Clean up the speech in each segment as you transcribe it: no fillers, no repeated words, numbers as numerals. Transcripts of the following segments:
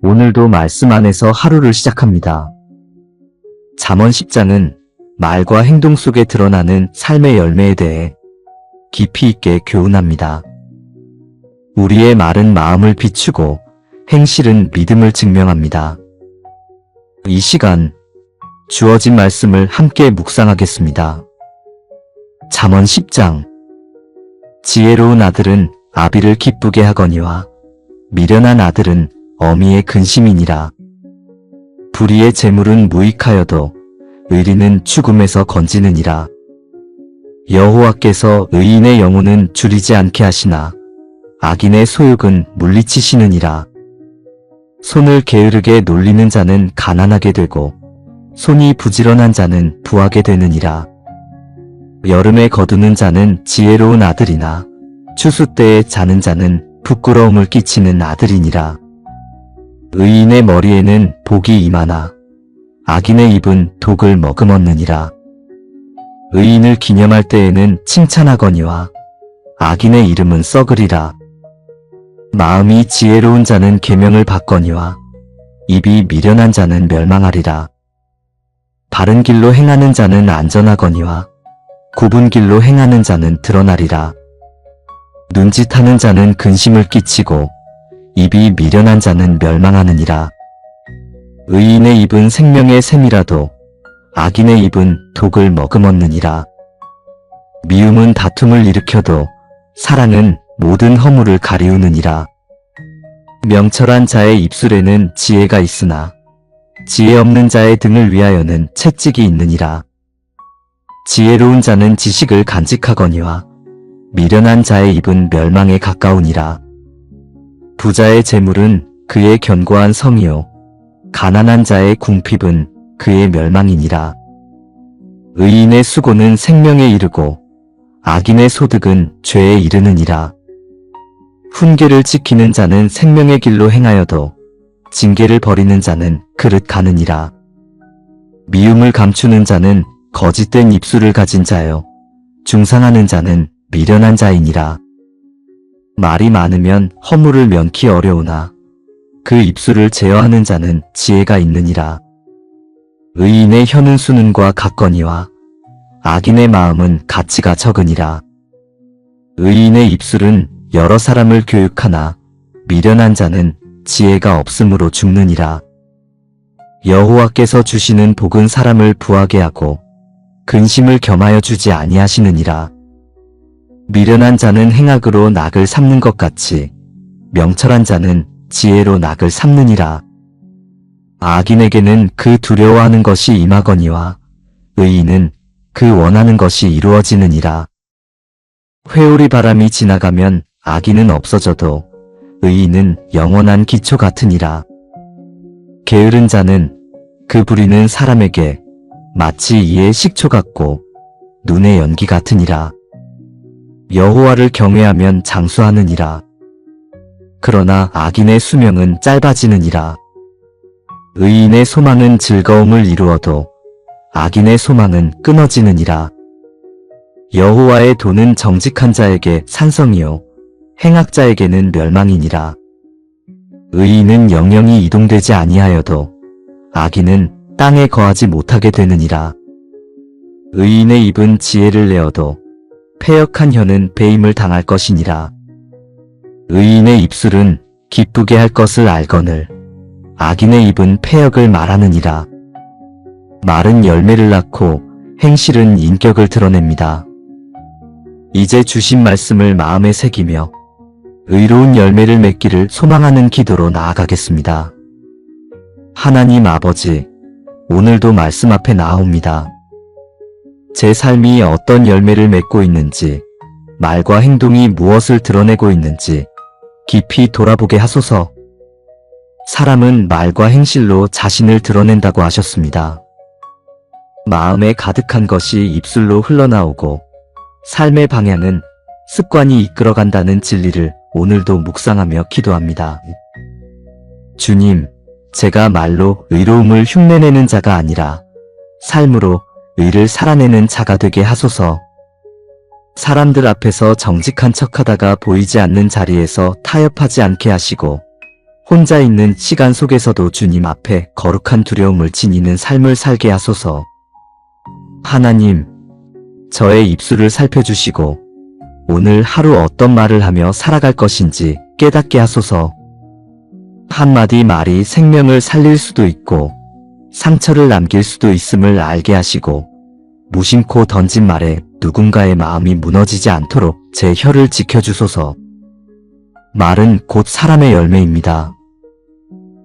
오늘도 말씀 안에서 하루를 시작합니다. 잠언 10장은 말과 행동 속에 드러나는 삶의 열매에 대해 깊이 있게 교훈합니다. 우리의 말은 마음을 비추고 행실은 믿음을 증명합니다. 이 시간 주어진 말씀을 함께 묵상하겠습니다. 잠언 10장. 지혜로운 아들은 아비를 기쁘게 하거니와 미련한 아들은 어미의 근심이니라. 불의의 재물은 무익하여도 의리는 죽음에서 건지느니라. 여호와께서 의인의 영혼은 줄이지 않게 하시나 악인의 소욕은 물리치시느니라. 손을 게으르게 놀리는 자는 가난하게 되고 손이 부지런한 자는 부하게 되느니라. 여름에 거두는 자는 지혜로운 아들이나 추수 때에 자는 자는 부끄러움을 끼치는 아들이니라. 의인의 머리에는 복이 임하나 악인의 입은 독을 머금었느니라. 의인을 기념할 때에는 칭찬하거니와 악인의 이름은 썩으리라. 마음이 지혜로운 자는 계명을 받거니와 입이 미련한 자는 멸망하리라. 바른 길로 행하는 자는 안전하거니와 굽은 길로 행하는 자는 드러나리라. 눈짓하는 자는 근심을 끼치고 입이 미련한 자는 멸망하느니라. 의인의 입은 생명의 샘이라도 악인의 입은 독을 머금었느니라. 미움은 다툼을 일으켜도 사랑은 모든 허물을 가리우느니라. 명철한 자의 입술에는 지혜가 있으나 지혜 없는 자의 등을 위하여는 채찍이 있느니라. 지혜로운 자는 지식을 간직하거니와 미련한 자의 입은 멸망에 가까우니라. 부자의 재물은 그의 견고한 성이요 가난한 자의 궁핍은 그의 멸망이니라. 의인의 수고는 생명에 이르고 악인의 소득은 죄에 이르느니라. 훈계를 지키는 자는 생명의 길로 행하여도 징계를 버리는 자는 그릇 가느니라. 미움을 감추는 자는 거짓된 입술을 가진 자요 중상하는 자는 미련한 자이니라. 말이 많으면 허물을 면키 어려우나 그 입술을 제어하는 자는 지혜가 있느니라. 의인의 혀는 수는과 같거니와 악인의 마음은 가치가 적으니라. 의인의 입술은 여러 사람을 교육하나 미련한 자는 지혜가 없으므로 죽느니라. 여호와께서 주시는 복은 사람을 부하게 하고 근심을 겸하여 주지 아니하시느니라. 미련한 자는 행악으로 낙을 삼는 것 같이 명철한 자는 지혜로 낙을 삼느니라. 악인에게는 그 두려워하는 것이 임하거니와 의인은 그 원하는 것이 이루어지느니라. 회오리 바람이 지나가면 악인은 없어져도 의인은 영원한 기초 같으니라. 게으른 자는 그 부리는 사람에게 마치 이의 식초 같고 눈의 연기 같으니라. 여호와를 경외하면 장수하느니라. 그러나 악인의 수명은 짧아지느니라. 의인의 소망은 즐거움을 이루어도 악인의 소망은 끊어지느니라. 여호와의 도는 정직한 자에게 산성이요 행악자에게는 멸망이니라. 의인은 영영이 이동되지 아니하여도 악인은 땅에 거하지 못하게 되느니라. 의인의 입은 지혜를 내어도 패역한 혀는 배임을 당할 것이니라. 의인의 입술은 기쁘게 할 것을 알거늘 악인의 입은 패역을 말하느니라. 말은 열매를 낳고 행실은 인격을 드러냅니다. 이제 주신 말씀을 마음에 새기며 의로운 열매를 맺기를 소망하는 기도로 나아가겠습니다. 하나님 아버지, 오늘도 말씀 앞에 나아옵니다. 제 삶이 어떤 열매를 맺고 있는지, 말과 행동이 무엇을 드러내고 있는지 깊이 돌아보게 하소서. 사람은 말과 행실로 자신을 드러낸다고 하셨습니다. 마음에 가득한 것이 입술로 흘러나오고 삶의 방향은 습관이 이끌어간다는 진리를 오늘도 묵상하며 기도합니다. 주님, 제가 말로 의로움을 흉내내는 자가 아니라 삶으로 의를 살아내는 자가 되게 하소서. 사람들 앞에서 정직한 척하다가 보이지 않는 자리에서 타협하지 않게 하시고 혼자 있는 시간 속에서도 주님 앞에 거룩한 두려움을 지니는 삶을 살게 하소서. 하나님, 저의 입술을 살펴주시고 오늘 하루 어떤 말을 하며 살아갈 것인지 깨닫게 하소서. 한마디 말이 생명을 살릴 수도 있고 상처를 남길 수도 있음을 알게 하시고 무심코 던진 말에 누군가의 마음이 무너지지 않도록 제 혀를 지켜주소서. 말은 곧 사람의 열매입니다.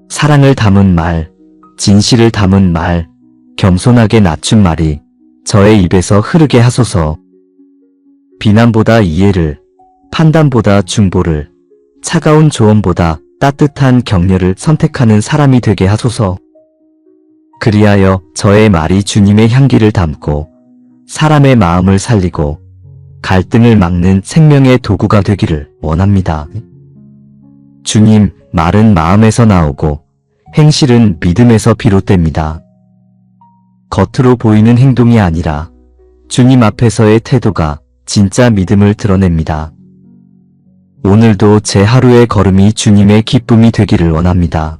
사랑을 담은 말, 진실을 담은 말, 겸손하게 낮춘 말이 저의 입에서 흐르게 하소서. 비난보다 이해를, 판단보다 중보를, 차가운 조언보다 따뜻한 격려를 선택하는 사람이 되게 하소서. 그리하여 저의 말이 주님의 향기를 담고 사람의 마음을 살리고 갈등을 막는 생명의 도구가 되기를 원합니다. 주님, 말은 마음에서 나오고 행실은 믿음에서 비롯됩니다. 겉으로 보이는 행동이 아니라 주님 앞에서의 태도가 진짜 믿음을 드러냅니다. 오늘도 제 하루의 걸음이 주님의 기쁨이 되기를 원합니다.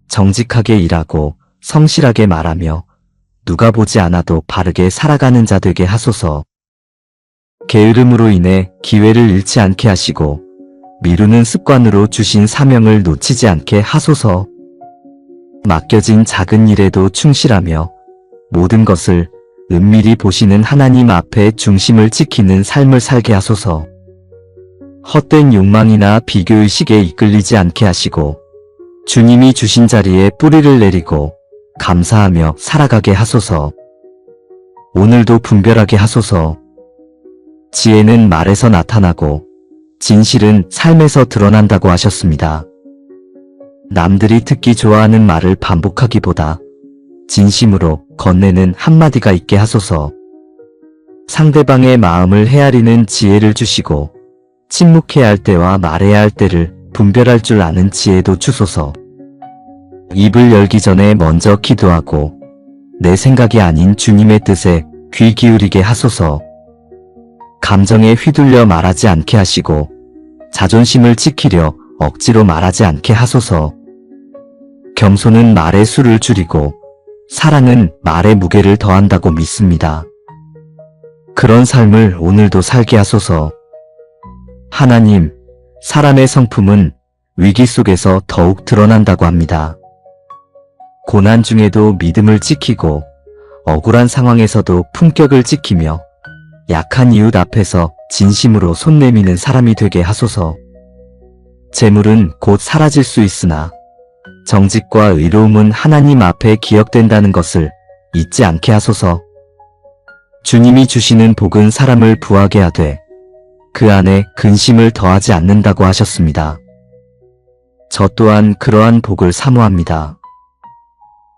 정직하게 일하고 성실하게 말하며 누가 보지 않아도 바르게 살아가는 자 되게 하소서. 게으름으로 인해 기회를 잃지 않게 하시고 미루는 습관으로 주신 사명을 놓치지 않게 하소서. 맡겨진 작은 일에도 충실하며 모든 것을 은밀히 보시는 하나님 앞에 중심을 지키는 삶을 살게 하소서. 헛된 욕망이나 비교의식에 이끌리지 않게 하시고 주님이 주신 자리에 뿌리를 내리고 감사하며 살아가게 하소서. 오늘도 분별하게 하소서. 지혜는 말에서 나타나고 진실은 삶에서 드러난다고 하셨습니다. 남들이 듣기 좋아하는 말을 반복하기보다 진심으로 건네는 한마디가 있게 하소서. 상대방의 마음을 헤아리는 지혜를 주시고 침묵해야 할 때와 말해야 할 때를 분별할 줄 아는 지혜도 주소서. 입을 열기 전에 먼저 기도하고 내 생각이 아닌 주님의 뜻에 귀 기울이게 하소서. 감정에 휘둘려 말하지 않게 하시고 자존심을 지키려 억지로 말하지 않게 하소서. 겸손은 말의 수를 줄이고 사랑은 말의 무게를 더한다고 믿습니다. 그런 삶을 오늘도 살게 하소서. 하나님, 사람의 성품은 위기 속에서 더욱 드러난다고 합니다. 고난 중에도 믿음을 지키고 억울한 상황에서도 품격을 지키며 약한 이웃 앞에서 진심으로 손 내미는 사람이 되게 하소서. 재물은 곧 사라질 수 있으나 정직과 의로움은 하나님 앞에 기억된다는 것을 잊지 않게 하소서. 주님이 주시는 복은 사람을 부하게 하되 그 안에 근심을 더하지 않는다고 하셨습니다. 저 또한 그러한 복을 사모합니다.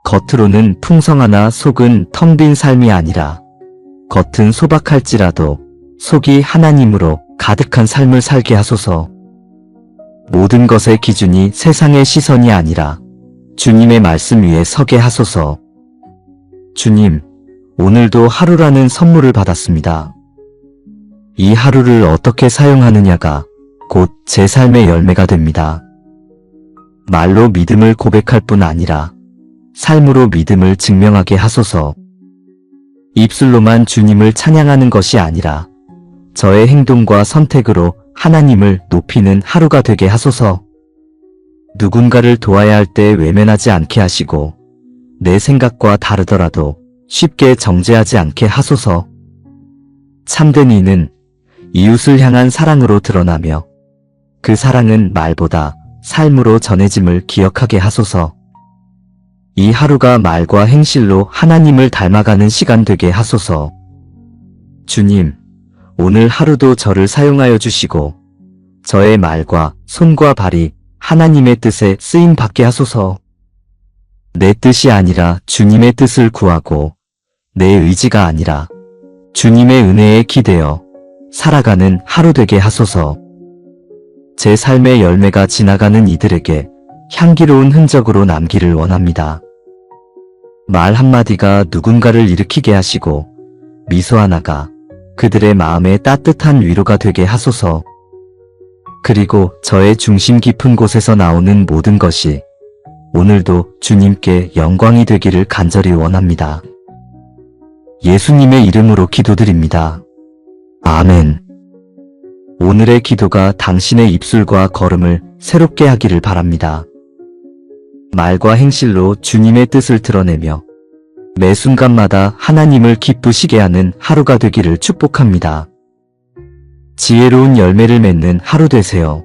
겉으로는 풍성하나 속은 텅 빈 삶이 아니라 겉은 소박할지라도 속이 하나님으로 가득한 삶을 살게 하소서. 모든 것의 기준이 세상의 시선이 아니라 주님의 말씀 위에 서게 하소서. 주님, 오늘도 하루라는 선물을 받았습니다. 이 하루를 어떻게 사용하느냐가 곧 제 삶의 열매가 됩니다. 말로 믿음을 고백할 뿐 아니라 삶으로 믿음을 증명하게 하소서. 입술로만 주님을 찬양하는 것이 아니라 저의 행동과 선택으로 하나님을 높이는 하루가 되게 하소서. 누군가를 도와야 할 때 외면하지 않게 하시고 내 생각과 다르더라도 쉽게 정죄하지 않게 하소서. 참된 이는 이웃을 향한 사랑으로 드러나며 그 사랑은 말보다 삶으로 전해짐을 기억하게 하소서. 이 하루가 말과 행실로 하나님을 닮아가는 시간 되게 하소서. 주님, 오늘 하루도 저를 사용하여 주시고 저의 말과 손과 발이 하나님의 뜻에 쓰임 받게 하소서. 내 뜻이 아니라 주님의 뜻을 구하고 내 의지가 아니라 주님의 은혜에 기대어 살아가는 하루 되게 하소서. 제 삶의 열매가 지나가는 이들에게 향기로운 흔적으로 남기를 원합니다. 말 한마디가 누군가를 일으키게 하시고 미소 하나가 그들의 마음에 따뜻한 위로가 되게 하소서. 그리고 저의 중심 깊은 곳에서 나오는 모든 것이 오늘도 주님께 영광이 되기를 간절히 원합니다. 예수님의 이름으로 기도드립니다. 아멘. 오늘의 기도가 당신의 입술과 걸음을 새롭게 하기를 바랍니다. 말과 행실로 주님의 뜻을 드러내며 매 순간마다 하나님을 기쁘시게 하는 하루가 되기를 축복합니다. 지혜로운 열매를 맺는 하루 되세요.